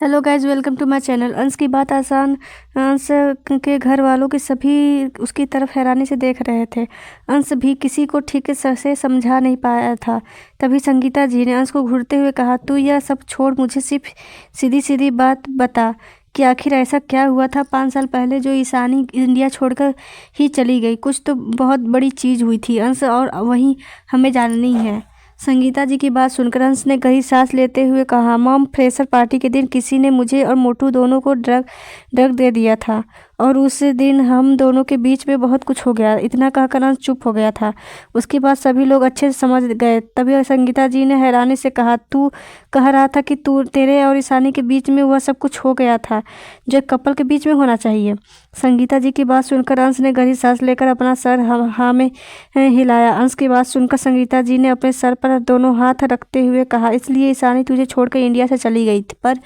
Hello guys, welcome to my channel. अंश की बात आसान। अंश के घर वालों के सभी उसकी तरफ हैरानी से देख रहे थे। अंश भी किसी को ठीक से समझा नहीं पाया था। तभी संगीता जी ने अंश को घूरते हुए कहा, तू यह सब छोड़, मुझे सिर्फ सीधी सीधी बात बता कि आखिर ऐसा क्या हुआ था 5 साल पहले जो ईशानी इंडिया छोड़कर ही चली गई। कुछ तो बहुत बड़ी चीज़ हुई थी अंश, और वही हमें जाननी है। संगीता जी की बात सुनकर अंश ने गहरी सांस लेते हुए कहा, मॉम, फ्रेशर पार्टी के दिन किसी ने मुझे और मोटू दोनों को ड्रग ड्रग दे दिया था और उस दिन हम दोनों के बीच में बहुत कुछ हो गया। इतना कहकर अंश चुप हो गया था। उसके बाद सभी लोग अच्छे से समझ गए। तभी संगीता जी ने हैरानी से कहा, तू कह रहा था कि तेरे और ईशानी के बीच में वह सब कुछ हो गया था जो एक कपल के बीच में होना चाहिए। संगीता जी की बात सुनकर अंश ने गहरी सांस लेकर अपना सर हाँ में हिलाया। अंश की बात सुनकर संगीता जी ने अपने सर पर दोनों हाथ रखते हुए कहा, इसलिए ईशानी तुझे छोड़कर इंडिया से चली गई थी, पर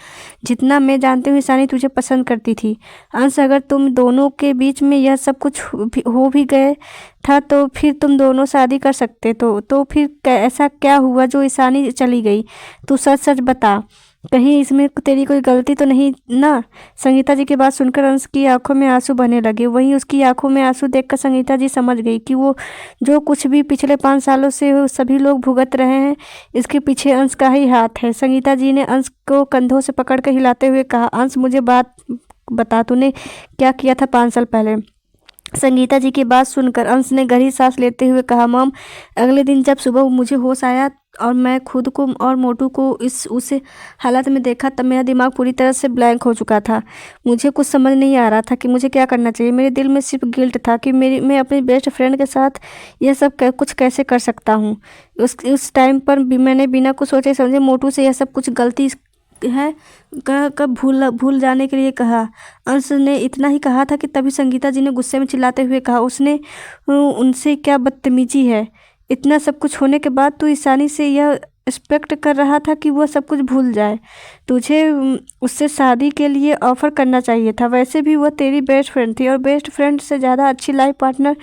जितना मैं जानती हूँ ईशानी तुझे पसंद करती थी। अंश, अगर तुम दोनों के बीच में यह सब कुछ हो भी गए था तो फिर तुम दोनों शादी कर सकते। तो फिर ऐसा क्या हुआ जो ईशानी चली गई? तू सच सच बता, कहीं इसमें तेरी कोई गलती तो नहीं ना? संगीता जी की बात सुनकर अंश की आंखों में आंसू बहने लगे। वहीं उसकी आंखों में आंसू देखकर संगीता जी समझ गई कि वो जो कुछ भी पिछले 5 सालों से सभी लोग भुगत रहे हैं, इसके पीछे अंश का ही हाथ है। संगीता जी ने अंश को कंधों से पकड़कर हिलाते हुए कहा, अंश, मुझे बात बता, तूने क्या किया था 5 साल पहले? संगीता जी की बात सुनकर अंश ने गहरी सांस लेते हुए कहा, मॉम, अगले दिन जब सुबह मुझे होश आया और मैं खुद को और मोटू को उस हालत में देखा, तब मेरा दिमाग पूरी तरह से ब्लैंक हो चुका था। मुझे कुछ समझ नहीं आ रहा था कि मुझे क्या करना चाहिए। मेरे दिल में सिर्फ गिल्ट था कि मैं अपनी बेस्ट फ्रेंड के साथ यह सब कुछ कैसे कर सकता हूँ। उस टाइम पर भी मैंने बिना कुछ सोचे समझे मोटू से यह सब कुछ गलती है कह कर भूल जाने के लिए कहा। अंश ने इतना ही कहा था कि तभी संगीता जी ने गुस्से में चिल्लाते हुए कहा, उसने उनसे क्या बदतमीजी है? इतना सब कुछ होने के बाद तू ईशानी से यह एक्सपेक्ट कर रहा था कि वह सब कुछ भूल जाए? तुझे उससे शादी के लिए ऑफर करना चाहिए था। वैसे भी वह तेरी बेस्ट फ्रेंड थी और बेस्ट फ्रेंड से ज़्यादा अच्छी लाइफ पार्टनर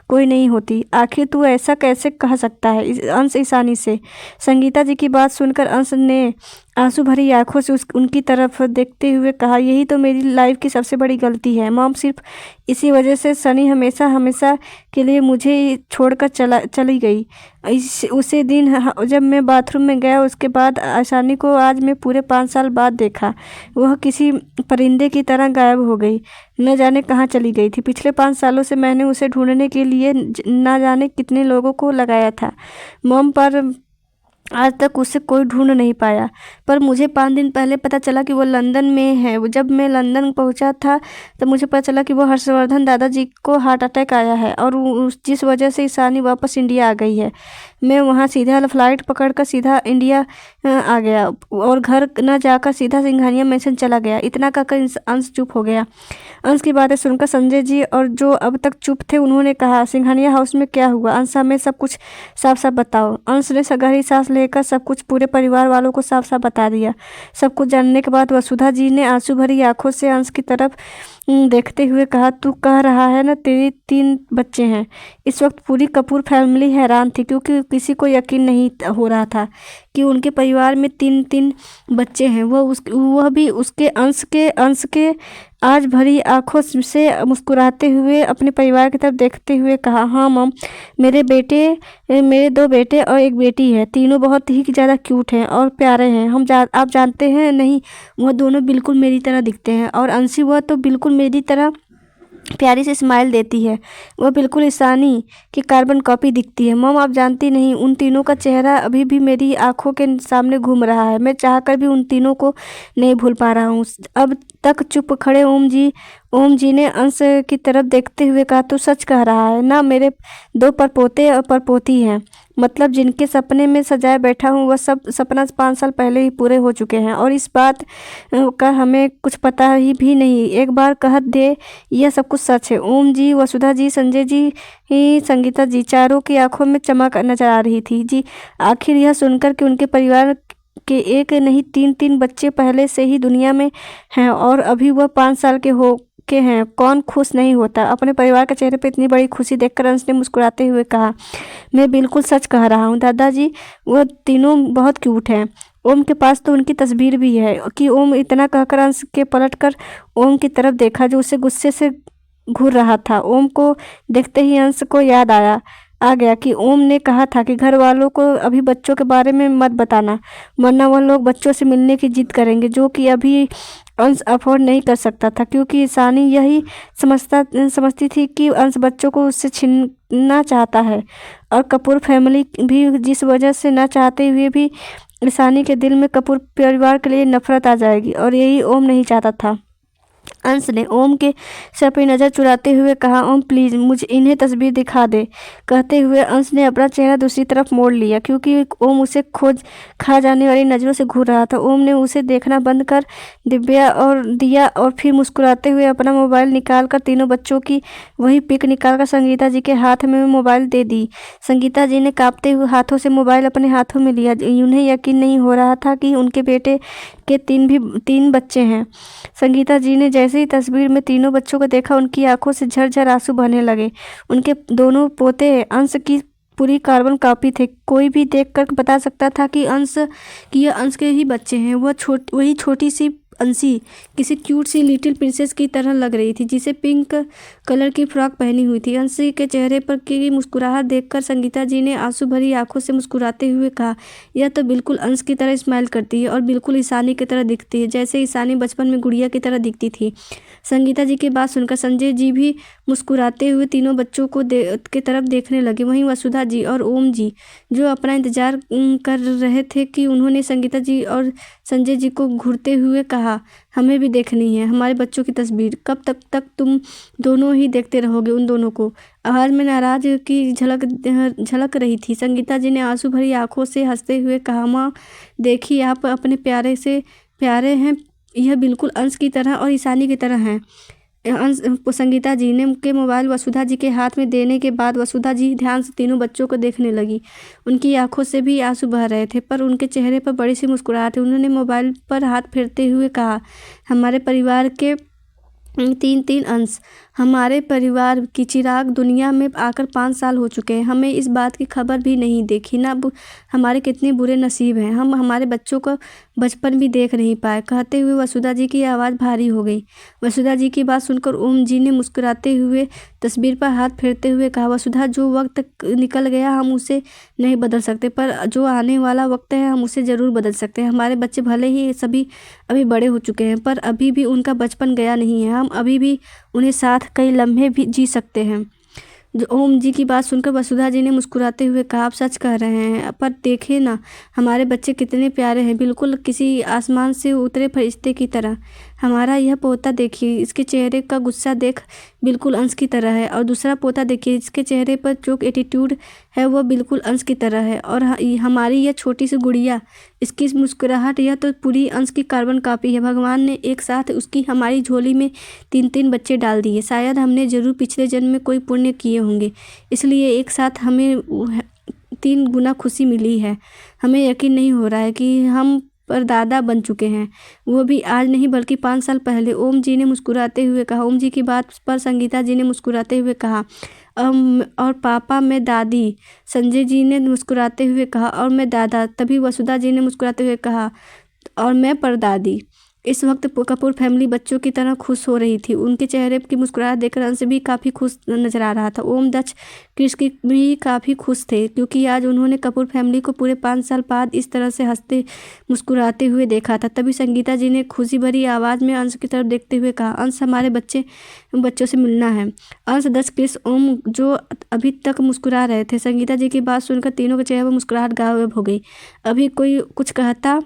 कोई नहीं होती। आखिर तू ऐसा कैसे कह सकता है अंश ईशानी से? संगीता जी की बात सुनकर अंश ने आंसू भरी आंखों से उनकी तरफ देखते हुए कहा, यही तो मेरी लाइफ की सबसे बड़ी गलती है मॉम। सिर्फ इसी वजह से सनी हमेशा हमेशा के लिए मुझे छोड़कर चली गई। उसी दिन जब मैं बाथरूम में गया, उसके बाद ईशानी को आज मैं पूरे 5 साल बाद देखा। वह किसी परिंदे की तरह गायब हो गई। न जाने कहाँ चली गई थी। पिछले 5 सालों से मैंने उसे ढूंढने के लिए न जाने कितने लोगों को लगाया था मॉम, पर आज तक उसे कोई ढूंढ नहीं पाया। पर मुझे 5 दिन पहले पता चला कि वो लंदन में है। जब मैं लंदन पहुंचा था तब मुझे पता चला कि वो हर्षवर्धन दादाजी को हार्ट अटैक आया है और जिस वजह से ईशानी वापस इंडिया आ गई है। मैं वहां सीधा फ्लाइट पकड़कर सीधा इंडिया आ गया और घर न जाकर सीधा सिंघानिया मेंशन चला गया। इतना कहकर अंश चुप हो गया। अंश की बातें सुनकर संजय जी और जो अब तक चुप थे उन्होंने कहा, सिंघानिया हाउस में क्या हुआ? अंश, हमें सब कुछ साफ साफ बताओ। अंश ने गहरी सांस लेकर सब कुछ पूरे परिवार वालों को साफ साफ बता दिया। सब कुछ जानने के बाद वसुधा जी ने आंसू भरी आंखों से अंश की तरफ देखते हुए कहा, तू कह रहा है ना तेरे 3 बच्चे हैं? इस वक्त पूरी कपूर फैमिली हैरान थी क्योंकि किसी को यकीन नहीं हो रहा था कि उनके परिवार में 3 बच्चे हैं। वह भी उसके अंश के आज भरी आंखों से मुस्कुराते हुए अपने परिवार की तरफ देखते हुए कहा, हाँ मॉम, मेरे 2 बेटे और 1 बेटी है। तीनों बहुत ही ज़्यादा क्यूट हैं और प्यारे हैं। आप जानते हैं नहीं, वह दोनों बिल्कुल मेरी तरह दिखते हैं। और अंशी, वह तो बिल्कुल मेरी तरह प्यारी से स्माइल देती है। वह बिल्कुल ईशानी की कार्बन कॉपी दिखती है। मॉम, आप जानती नहीं, उन तीनों का चेहरा अभी भी मेरी आंखों के सामने घूम रहा है। मैं चाहकर भी उन तीनों को नहीं भूल पा रहा हूँ। अब तक चुप खड़े ओम जी ने अंश की तरफ देखते हुए कहा, तू सच कह रहा है ना? मेरे 2 परपोते और परपोती हैं, मतलब जिनके सपने में सजाए बैठा हूँ वह सब सपना 5 साल पहले ही पूरे हो चुके हैं और इस बात का हमें कुछ पता ही भी नहीं। एक बार कह दे यह सब कुछ सच है। ओम जी, वसुधा जी, संजय जी, संगीता जी, चारों की आंखों में चमक नजर आ रही थी जी। आखिर यह सुनकर कि उनके परिवार के एक नहीं 3 बच्चे पहले से ही दुनिया में हैं और अभी वह 5 साल के हैं, कौन खुश नहीं होता? अपने परिवार के चेहरे पर इतनी बड़ी खुशी देखकर अंश ने मुस्कुराते हुए कहा, मैं बिल्कुल सच कह रहा हूँ दादाजी, वो तीनों बहुत क्यूट हैं। ओम के पास तो उनकी तस्वीर भी है कि ओम इतना कहकर अंश के पलट कर ओम की तरफ देखा जो उसे गुस्से से घूर रहा था। ओम को देखते ही अंश को याद आ गया कि ओम ने कहा था कि घर वालों को अभी बच्चों के बारे में मत बताना, वरना वह लोग बच्चों से मिलने की जिद करेंगे, जो कि अभी अंश अफोर्ड नहीं कर सकता था, क्योंकि ईशानी यही समझती थी कि अंश बच्चों को उससे छीनना चाहता है। और कपूर फैमिली भी जिस वजह से न चाहते हुए भी ईशानी के दिल में कपूर परिवार के लिए नफरत आ जाएगी, और यही ओम नहीं चाहता था। अंश ने ओम के सर पर नज़र चुराते हुए कहा, ओम प्लीज़ मुझे इन्हें तस्वीर दिखा दे। कहते हुए अंश ने अपना चेहरा दूसरी तरफ मोड़ लिया, क्योंकि ओम उसे खा जाने वाली नज़रों से घूर रहा था। ओम ने उसे देखना बंद कर दिया और फिर मुस्कुराते हुए अपना मोबाइल निकाल कर तीनों बच्चों की वही पिक निकाल कर संगीता जी के हाथ में मोबाइल दे दी। संगीता जी ने कांपते हुए हाथों से मोबाइल अपने हाथों में लिया। उन्हें यकीन नहीं हो रहा था कि उनके बेटे के तीन बच्चे हैं। संगीता जी ने जैसे ही तस्वीर में तीनों बच्चों को देखा, उनकी आंखों से झरझर आंसू बहने लगे। उनके दोनों पोते अंश की पूरी कार्बन कॉपी थे। कोई भी देखकर बता सकता था कि ये अंश के ही बच्चे हैं। वही छोटी सी अंशी किसी क्यूट सी लिटिल प्रिंसेस की तरह लग रही थी, जिसे पिंक कलर की फ्रॉक पहनी हुई थी। अंशी के चेहरे पर की मुस्कुराहट देखकर संगीता जी ने आंसू भरी आंखों से मुस्कुराते हुए कहा, यह तो बिल्कुल अंश की तरह स्माइल करती है और बिल्कुल ईशानी की तरह दिखती है, जैसे ईशानी बचपन में गुड़िया की तरह दिखती थी। संगीता जी की बात सुनकर संजय जी भी मुस्कुराते हुए तीनों बच्चों को के तरफ देखने लगे। वहीं वसुधा जी और ओम जी जो अपना इंतजार कर रहे थे कि उन्होंने संगीता जी और संजय जी को घूरते हुए कहा, हमें भी देखनी है हमारे बच्चों की तस्वीर। कब तक तुम दोनों ही देखते रहोगे उन दोनों को? आवाज़ में नाराज की झलक रही थी। संगीता जी ने आंसू भरी आंखों से हंसते हुए कहा, माँ देखिए आप अपने प्यारे से प्यारे हैं, यह बिल्कुल अंश की तरह और ईशानी की तरह हैं। संगीता जी ने के मोबाइल वसुधा जी के हाथ में देने के बाद वसुधा जी ध्यान से तीनों बच्चों को देखने लगी। उनकी आंखों से भी आंसू बह रहे थे, पर उनके चेहरे पर बड़ी सी मुस्कुराहट थी। उन्होंने मोबाइल पर हाथ फेरते हुए कहा, हमारे परिवार के तीन अंश, हमारे परिवार की चिराग दुनिया में आकर 5 साल हो चुके हैं। हमें इस बात की खबर भी नहीं देखी ना। हमारे कितने बुरे नसीब हैं, हम हमारे बच्चों को बचपन भी देख नहीं पाए। कहते हुए वसुधा जी की आवाज़ भारी हो गई। वसुधा जी की बात सुनकर ओम जी ने मुस्कुराते हुए तस्वीर पर हाथ फेरते हुए कहा, वसुधा जो वक्त निकल गया हम उसे नहीं बदल सकते, पर जो आने वाला वक्त है हम उसे ज़रूर बदल सकते हैं। हमारे बच्चे भले ही सभी अभी बड़े हो चुके हैं, पर अभी भी उनका बचपन गया नहीं है। हम अभी भी उन्हें साथ कई लम्हे भी जी सकते हैं। जो ओम जी की बात सुनकर वसुधा जी ने मुस्कुराते हुए कहा, आप सच कह रहे हैं, पर देखे ना हमारे बच्चे कितने प्यारे हैं, बिल्कुल किसी आसमान से उतरे फरिश्ते की तरह। हमारा यह पोता देखिए, इसके चेहरे का गुस्सा देख बिल्कुल अंश की तरह है, और दूसरा पोता देखिए, इसके चेहरे पर जो एटीट्यूड है वह बिल्कुल अंश की तरह है। और हमारी यह छोटी सी गुड़िया, इसकी मुस्कुराहट, यह तो पूरी अंश की कार्बन कॉपी है। भगवान ने एक साथ उसकी हमारी झोली में 3 बच्चे डाल दिए। शायद हमने ज़रूर पिछले जन्म में कोई पुण्य किए होंगे, इसलिए एक साथ हमें 3 गुना खुशी मिली है। हमें यकीन नहीं हो रहा है कि हम परदादा बन चुके हैं, वो भी आज नहीं बल्कि 5 साल पहले। ओम जी ने मुस्कुराते हुए कहा। ओम जी की बात पर संगीता जी ने मुस्कुराते हुए कहा, और पापा मैं दादी। संजय जी ने मुस्कुराते हुए कहा, और मैं दादा। तभी वसुधा जी ने मुस्कुराते हुए कहा, और मैं परदादी। इस वक्त कपूर फैमिली बच्चों की तरह खुश हो रही थी। उनके चेहरे की मुस्कुराहट देखकर अंश भी काफ़ी खुश नजर आ रहा था। ओम दक्ष कृष्ण भी काफ़ी खुश थे, क्योंकि आज उन्होंने कपूर फैमिली को पूरे 5 साल बाद इस तरह से हंसते मुस्कुराते हुए देखा था। तभी संगीता जी ने खुशी भरी आवाज़ में अंश की तरफ देखते हुए कहा, अंश हमारे बच्चों से मिलना है। अंश दक्ष कृष्ण ओम जो अभी तक मुस्कुरा रहे थे, संगीता जी की बात सुनकर तीनों के चेहरे पर मुस्कुराहट गायब हो गई। अभी कोई कुछ कहता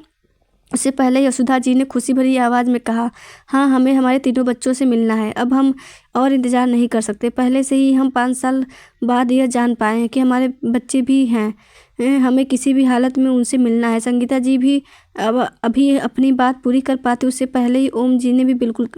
उससे पहले यशोदा जी ने खुशी भरी आवाज़ में कहा, हाँ हमें हमारे तीनों बच्चों से मिलना है। अब हम और इंतज़ार नहीं कर सकते। पहले से ही हम 5 साल बाद यह जान पाए हैं कि हमारे बच्चे भी हैं। हमें किसी भी हालत में उनसे मिलना है। संगीता जी भी अभी अपनी बात पूरी कर पाते उससे पहले ही ओम जी ने भी बिल्कुल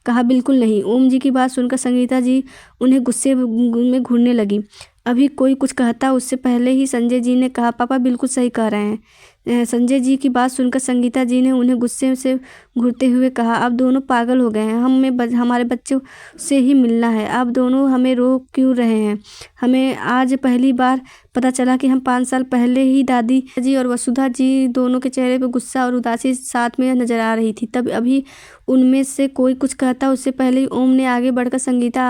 कहा, बिल्कुल नहीं। ओम जी की बात सुनकर संगीता जी उन्हें गुस्से में घूरने लगी। अभी कोई कुछ कहता उससे पहले ही संजय जी ने कहा, पापा बिल्कुल सही कह रहे हैं। संजय जी की बात सुनकर संगीता जी ने उन्हें गुस्से से घूरते हुए कहा, आप दोनों पागल हो गए हैं। हमारे बच्चों से ही मिलना है। आप दोनों हमें रोक क्यों रहे हैं? हमें आज पहली बार पता चला कि हम 5 साल पहले ही दादी जी और वसुधा जी दोनों के चेहरे पर गुस्सा और उदासी साथ में नजर आ रही थी। तब अभी उनमें से कोई कुछ कहता उससे पहले ही ओम ने आगे बढ़कर, संगीता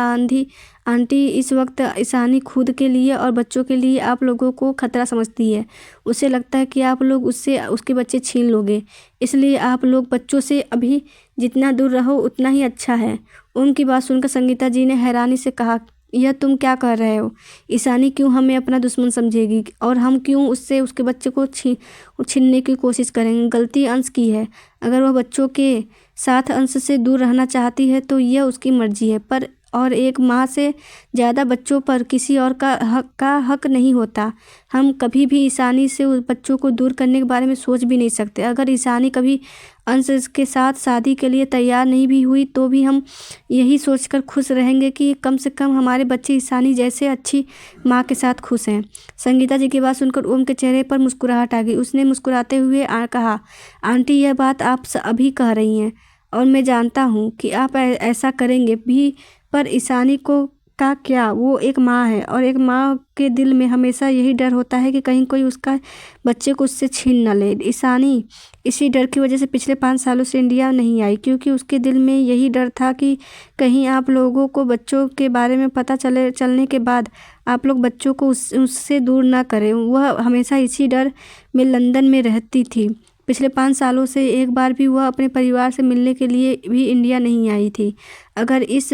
आंटी इस वक्त ईशानी खुद के लिए और बच्चों के लिए आप लोगों को खतरा समझती है। उसे लगता है कि आप लोग उससे उसके बच्चे छीन लोगे, इसलिए आप लोग बच्चों से अभी जितना दूर रहो उतना ही अच्छा है। ओम की बात सुनकर संगीता जी ने हैरानी से कहा, यह तुम क्या कर रहे हो? ईशानी क्यों हमें अपना दुश्मन समझेगी और हम क्यों उससे उसके बच्चे को छीनने की कोशिश करेंगे? गलती अंश की है। अगर वह बच्चों के साथ अंश से दूर रहना चाहती है तो यह उसकी मर्जी है, पर और एक माँ से ज़्यादा बच्चों पर किसी और का हक नहीं होता। हम कभी भी ईशानी से उस बच्चों को दूर करने के बारे में सोच भी नहीं सकते। अगर ईशानी कभी अंश के साथ शादी के लिए तैयार नहीं भी हुई तो भी हम यही सोचकर खुश रहेंगे कि कम से कम हमारे बच्चे ईशानी जैसे अच्छी माँ के साथ खुश हैं। संगीता जी की बात सुनकर ओम के चेहरे पर मुस्कुराहट आ गई। उसने मुस्कुराते हुए कहा, आंटी यह बात आप अभी कह रही हैं और मैं जानता हूँ कि आप ऐसा करेंगे भी, पर ईशानी को का क्या? वो एक माँ है और एक माँ के दिल में हमेशा यही डर होता है कि कहीं कोई उसका बच्चे को उससे छीन न ले। ईशानी इसी डर की वजह से पिछले 5 सालों से इंडिया नहीं आई, क्योंकि उसके दिल में यही डर था कि कहीं आप लोगों को बच्चों के बारे में पता चलने के बाद आप लोग बच्चों को उससे दूर ना करें। वह हमेशा इसी डर में लंदन में रहती थी। पिछले 5 सालों से एक बार भी वह अपने परिवार से मिलने के लिए भी इंडिया नहीं आई थी। अगर इस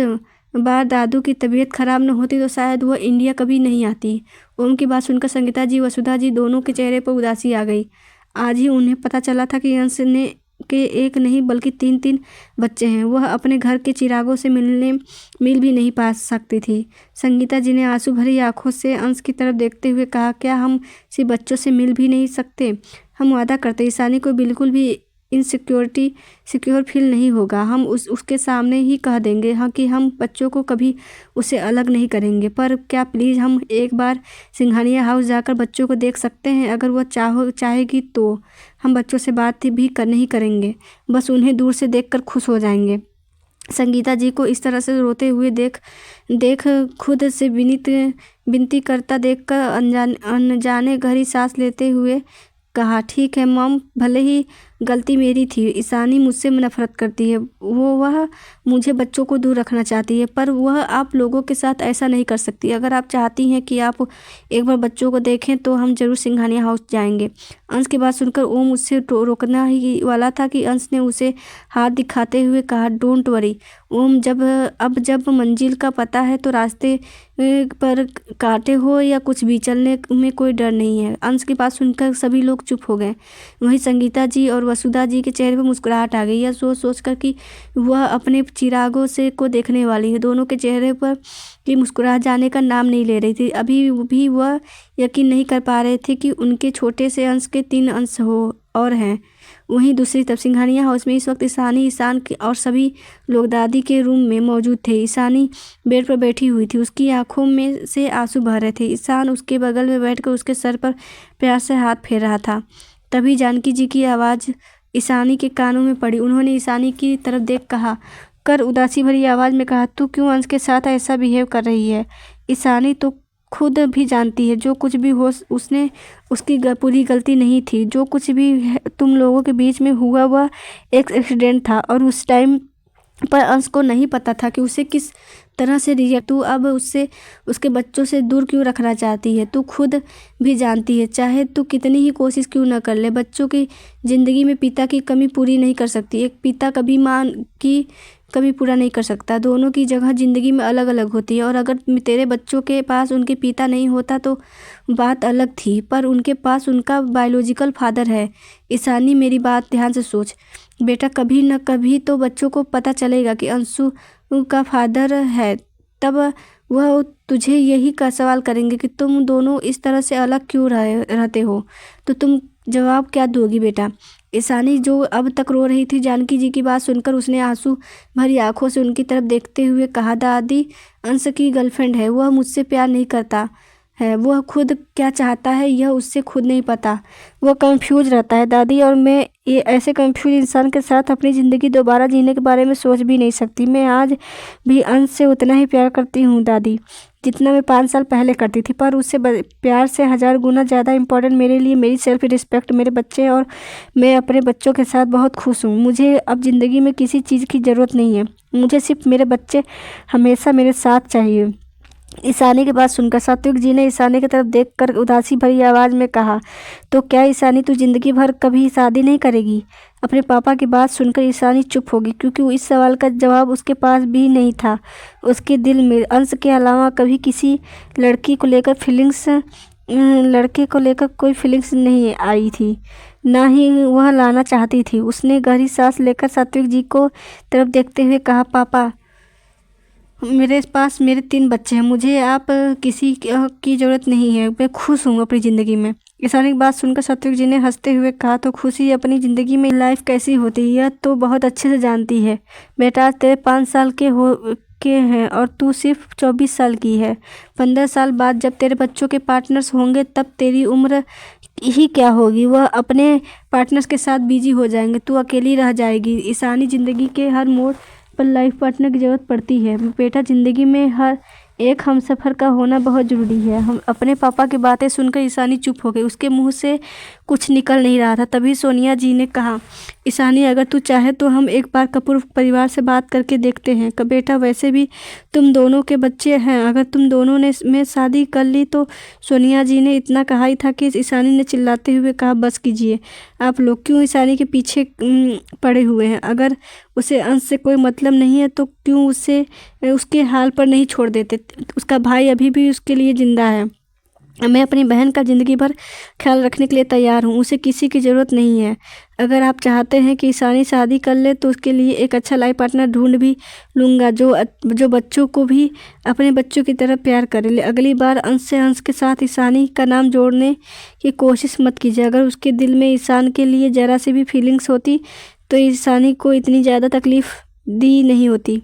बार दादू की तबीयत खराब न होती तो शायद वह इंडिया कभी नहीं आती। ओम की बात सुनकर संगीता जी वसुधा जी दोनों के चेहरे पर उदासी आ गई। आज ही उन्हें पता चला था कि अंश ने के एक नहीं बल्कि 3 बच्चे हैं। वह अपने घर के चिरागों से मिल भी नहीं पा सकती थी। संगीता जी ने आंसू भरी आंखों से अंश की तरफ देखते हुए कहा, क्या हम सिर्फ बच्चों से मिल भी नहीं सकते? हम वादा करते ईशानी को बिल्कुल भी सिक्योर फील नहीं होगा। हम उसके सामने ही कह देंगे हाँ कि हम बच्चों को कभी उससे अलग नहीं करेंगे। पर क्या प्लीज़ हम एक बार सिंघानिया हाउस जाकर बच्चों को देख सकते हैं? अगर वह चाहेगी तो हम बच्चों से बात भी नहीं करेंगे, बस उन्हें दूर से देखकर खुश हो जाएंगे। संगीता जी को इस तरह से रोते हुए देख खुद से विनती करता देखकर अनजाने गहरी सांस लेते हुए कहा, ठीक है मॉम, भले ही गलती मेरी थी। ईशानी मुझसे नफरत करती है, वह मुझे बच्चों को दूर रखना चाहती है, पर वह आप लोगों के साथ ऐसा नहीं कर सकती। अगर आप चाहती हैं कि आप एक बार बच्चों को देखें तो हम जरूर सिंघानिया हाउस जाएंगे। अंश की बात सुनकर ओम उससे रोकना ही वाला था कि अंश ने उसे हाथ दिखाते हुए कहा, डोंट वरी ओम, जब मंजिल का पता है तो रास्ते पर कांटे हो या कुछ भी, चलने में कोई डर नहीं है। अंश की बात सुनकर सभी लोग चुप हो गए। वहीं संगीता जी और वसुधा जी के चेहरे पर मुस्कुराहट आ गई, यह सोचकर कि वह अपने चिरागों से को देखने वाली है। दोनों के चेहरे पर की मुस्कुराहट जाने का नाम नहीं ले रही थी। अभी भी वह यकीन नहीं कर पा रहे थे कि उनके छोटे से अंश के 3 अंश और हैं। वहीं दूसरी तरफ सिंघानिया हाउस में इस वक्त ईशान और सभी लोग दादी के रूम में मौजूद थे। ईशानी बेड पर बैठी हुई थी, उसकी आंखों में से आंसू बह रहे थे। ईशान उसके बगल में बैठकर उसके सर पर प्यार से हाथ फेर रहा था। तभी जानकी जी की आवाज़ ईशानी के कानों में पड़ी। उन्होंने ईशानी की तरफ देख कर उदासी भरी आवाज़ में कहा, तू क्यों अंश के साथ ऐसा बिहेव कर रही है? ईशानी तो खुद भी जानती है जो कुछ भी हो उसने उसकी पूरी गलती नहीं थी। जो कुछ भी तुम लोगों के बीच में हुआ वह एक एक्सीडेंट था और उस टाइम पर अंश को नहीं पता था कि उसे किस तरह से रिएक्ट। तू अब उससे उसके बच्चों से दूर क्यों रखना चाहती है? तू खुद भी जानती है, चाहे तू कितनी ही कोशिश क्यों न कर ले, बच्चों की ज़िंदगी में पिता की कमी पूरी नहीं कर सकती। एक पिता कभी माँ की कमी पूरा नहीं कर सकता। दोनों की जगह ज़िंदगी में अलग अलग होती है और अगर तेरे बच्चों के पास उनके पिता नहीं होता तो बात अलग थी, पर उनके पास उनका बायोलॉजिकल फादर है। ईशानी, मेरी बात ध्यान से सोच बेटा, कभी न कभी तो बच्चों को पता चलेगा कि अंशु का फादर है, तब वह तुझे यही का सवाल करेंगे कि तुम दोनों इस तरह से अलग क्यों रहते हो, तो तुम जवाब क्या दोगी बेटा? ईशानी जो अब तक रो रही थी, जानकी जी की बात सुनकर उसने आंसू भरी आंखों से उनकी तरफ देखते हुए कहा, दादी अंश की गर्लफ्रेंड है, वह मुझसे प्यार नहीं करता है। वह खुद क्या चाहता है यह उससे खुद नहीं पता। वह कंफ्यूज रहता है। दादी और मैं ये ऐसे कंफ्यूज इंसान के साथ अपनी ज़िंदगी दोबारा जीने के बारे में सोच भी नहीं सकती। मैं आज भी अंश से उतना ही प्यार करती हूँ दादी, जितना मैं 5 साल पहले करती थी, पर उससे प्यार से 1000 गुना ज़्यादा इम्पोर्टेंट मेरे लिए मेरी सेल्फ रिस्पेक्ट, मेरे बच्चे और मैं अपने बच्चों के साथ बहुत खुश हूँ। मुझे अब ज़िंदगी में किसी चीज़ की ज़रूरत नहीं है। मुझे सिर्फ मेरे बच्चे हमेशा मेरे साथ चाहिए। ईशानी की बात सुनकर सात्विक जी ने ईशानी की तरफ देखकर उदासी भरी आवाज़ में कहा, तो क्या ईशानी तू ज़िंदगी भर कभी शादी नहीं करेगी? अपने पापा की बात सुनकर ईशानी चुप हो गई, क्योंकि इस सवाल का जवाब उसके पास भी नहीं था। उसके दिल में अंश के अलावा कभी किसी लड़की को लेकर कोई फीलिंग्स नहीं आई थी, ना ही वह लाना चाहती थी। उसने गहरी सांस लेकर सात्विक जी को तरफ देखते हुए कहा, पापा मेरे पास मेरे 3 बच्चे हैं, मुझे आप किसी की ज़रूरत नहीं है, मैं खुश हूँ अपनी ज़िंदगी में। ईशानी की बात सुनकर सात्विक जी ने हंसते हुए कहा, तो खुशी अपनी ज़िंदगी में लाइफ कैसी होती है यह तो बहुत अच्छे से जानती है बेटा। आज तेरे 5 साल के हैं और तू सिर्फ 24 साल की है। 15 साल बाद जब तेरे बच्चों के पार्टनर्स होंगे तब तेरी उम्र ही क्या होगी, वह अपने पार्टनर्स के साथ बिजी हो जाएंगे, तू अकेली रह जाएगी। ईशानी ज़िंदगी के हर मोड़ पर लाइफ पार्टनर की ज़रूरत पड़ती है बेटा। ज़िंदगी में हर एक हमसफ़र का होना बहुत ज़रूरी है। हम अपने पापा की बातें सुनकर ईशानी चुप हो गई। उसके मुंह से कुछ निकल नहीं रहा था। तभी सोनिया जी ने कहा, ईशानी अगर तू चाहे तो हम एक बार कपूर परिवार से बात करके देखते हैं। बेटा वैसे भी तुम दोनों के बच्चे हैं, अगर तुम दोनों ने में शादी कर ली तो। सोनिया जी ने इतना कहा ही था कि ईशानी ने चिल्लाते हुए कहा, बस कीजिए आप लोग, क्यों ईशानी के पीछे पड़े हुए हैं? अगर उसे अंश से कोई मतलब नहीं है तो क्यों उसे उसके हाल पर नहीं छोड़ देते? उसका भाई अभी भी उसके लिए ज़िंदा है। मैं अपनी बहन का ज़िंदगी भर ख्याल रखने के लिए तैयार हूँ, उसे किसी की ज़रूरत नहीं है। अगर आप चाहते हैं कि ईशानी शादी कर ले तो उसके लिए एक अच्छा लाइफ पार्टनर ढूंढ भी लूँगा जो बच्चों को भी अपने बच्चों की तरह प्यार करे। अगली बार अंश के साथ ईशानी का नाम जोड़ने की कोशिश मत कीजिए। अगर उसके दिल में ईशान के लिए ज़रा सी भी फीलिंग्स होती तो ईशानी को इतनी ज़्यादा तकलीफ़ दी नहीं होती।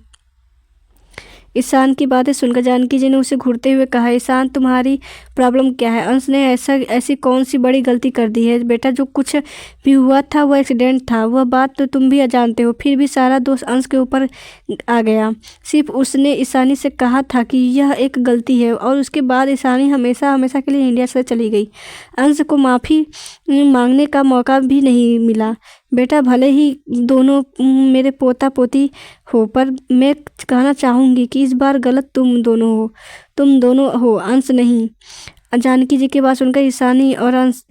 ईशान की बातें सुनकर जानकी जी ने उसे घूरते हुए कहा, ईशान तुम्हारी प्रॉब्लम क्या है? अंश ने ऐसी कौन सी बड़ी गलती कर दी है? बेटा जो कुछ भी हुआ था वो एक्सीडेंट था, वह बात तो तुम भी जानते हो, फिर भी सारा दोष अंश के ऊपर आ गया। सिर्फ उसने ईशानी से कहा था कि यह एक गलती है और उसके बाद ईशानी हमेशा के लिए इंडिया से चली गई। अंश को माफ़ी मांगने का मौका भी नहीं मिला। बेटा भले ही दोनों मेरे पोता पोती हो, पर मैं कहना चाहूँगी कि इस बार गलत तुम दोनों हो, अंश नहीं। जानकी जी की बात सुनकर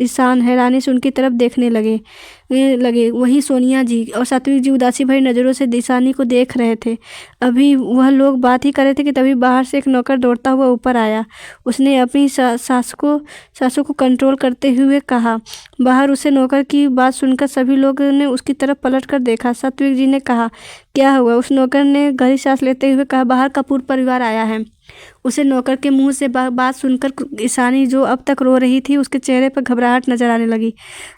ईशान हैरानी से उनकी तरफ देखने लगे। वही सोनिया जी और सात्विक जी उदासी भरी नज़रों से ईशानी को देख रहे थे। अभी वह लोग बात ही कर रहे थे कि तभी बाहर से एक नौकर दौड़ता हुआ ऊपर आया। उसने अपनी सासू को कंट्रोल करते हुए कहा, बाहर। उसे नौकर की बात सुनकर सभी लोगों ने उसकी तरफ पलट कर देखा। सात्विक जी ने कहा, क्या हुआ? उस नौकर ने गहरी सांस लेते हुए कहा, बाहर कपूर परिवार आया है। उसे नौकर के मुंह से बात सुनकर ईशानी जो अब तक रो रही थी उसके चेहरे पर घबराहट नजर आने लगी।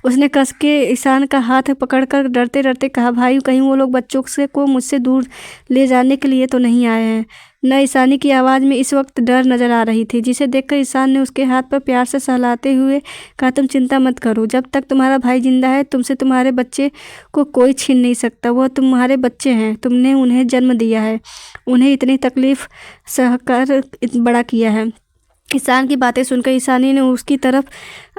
उसने कस के ईशान का हाथ पकड़कर डरते डरते कहा, भाई कहीं वो लोग बच्चों को मुझसे दूर ले जाने के लिए तो नहीं आए हैं? न ईशानी की आवाज़ में इस वक्त डर नजर आ रही थी, जिसे देखकर ईशान ने उसके हाथ पर प्यार से सहलाते हुए कहा, तुम चिंता मत करो, जब तक तुम्हारा भाई जिंदा है तुमसे तुम्हारे बच्चे को कोई छीन नहीं सकता। वह तुम्हारे बच्चे हैं, तुमने उन्हें जन्म दिया है, उन्हें इतनी तकलीफ सहकर बड़ा किया है। ईशान की बातें सुनकर ईशानी ने उसकी तरफ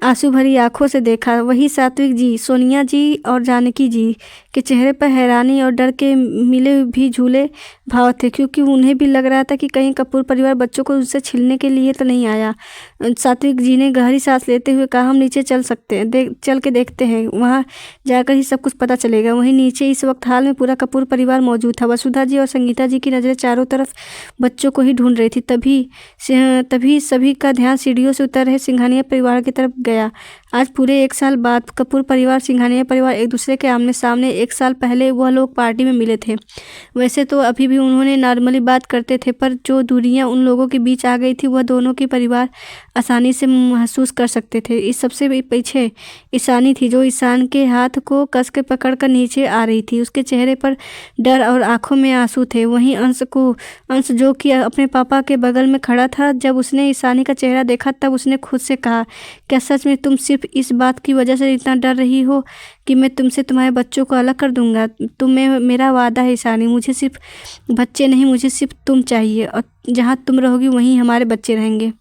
आंसू भरी आंखों से देखा। वही सात्विक जी, सोनिया जी और जानकी जी के चेहरे पर हैरानी और डर के मिले भी झूले भाव थे, क्योंकि उन्हें भी लग रहा था कि कहीं कपूर परिवार बच्चों को उनसे छीनने के लिए तो नहीं आया। सात्विक जी ने गहरी सांस लेते हुए कहा, हम नीचे चल के देखते हैं, वहाँ जाकर ही सब कुछ पता चलेगा। वहीं नीचे इस वक्त हाल में पूरा कपूर परिवार मौजूद था। वसुधा जी और संगीता जी की नज़रें चारों तरफ बच्चों को ही ढूंढ रही थी। तभी सभी का ध्यान सीढ़ियों से उतर रहे सिंघानिया परिवार की तरफ गया। आज पूरे 1 साल बाद कपूर परिवार सिंघानिया परिवार एक दूसरे के आमने सामने। 1 साल पहले वह लोग पार्टी में मिले थे। वैसे तो अभी भी उन्होंने नॉर्मली बात करते थे, पर जो दूरियां उन लोगों के बीच आ गई थी वह दोनों के परिवार आसानी से महसूस कर सकते थे। इस सबसे पीछे ईशानी थी, जो ईशान के हाथ को कस के पकड़कर नीचे आ रही थी। उसके चेहरे पर डर और आंखों में आंसू थे। वहीं अंश जो कि अपने पापा के बगल में खड़ा था, जब उसने ईशानी का चेहरा देखा तब उसने खुद से कहा, क्या सच में तुम सिर्फ इस बात की वजह से इतना डर रही हो कि मैं तुमसे तुम्हारे बच्चों को अलग कर दूंगा? तुम्हें मेरा वादा है ईशानी, मुझे सिर्फ बच्चे नहीं, मुझे सिर्फ तुम चाहिए, और जहाँ तुम रहोगी वहीं हमारे बच्चे रहेंगे।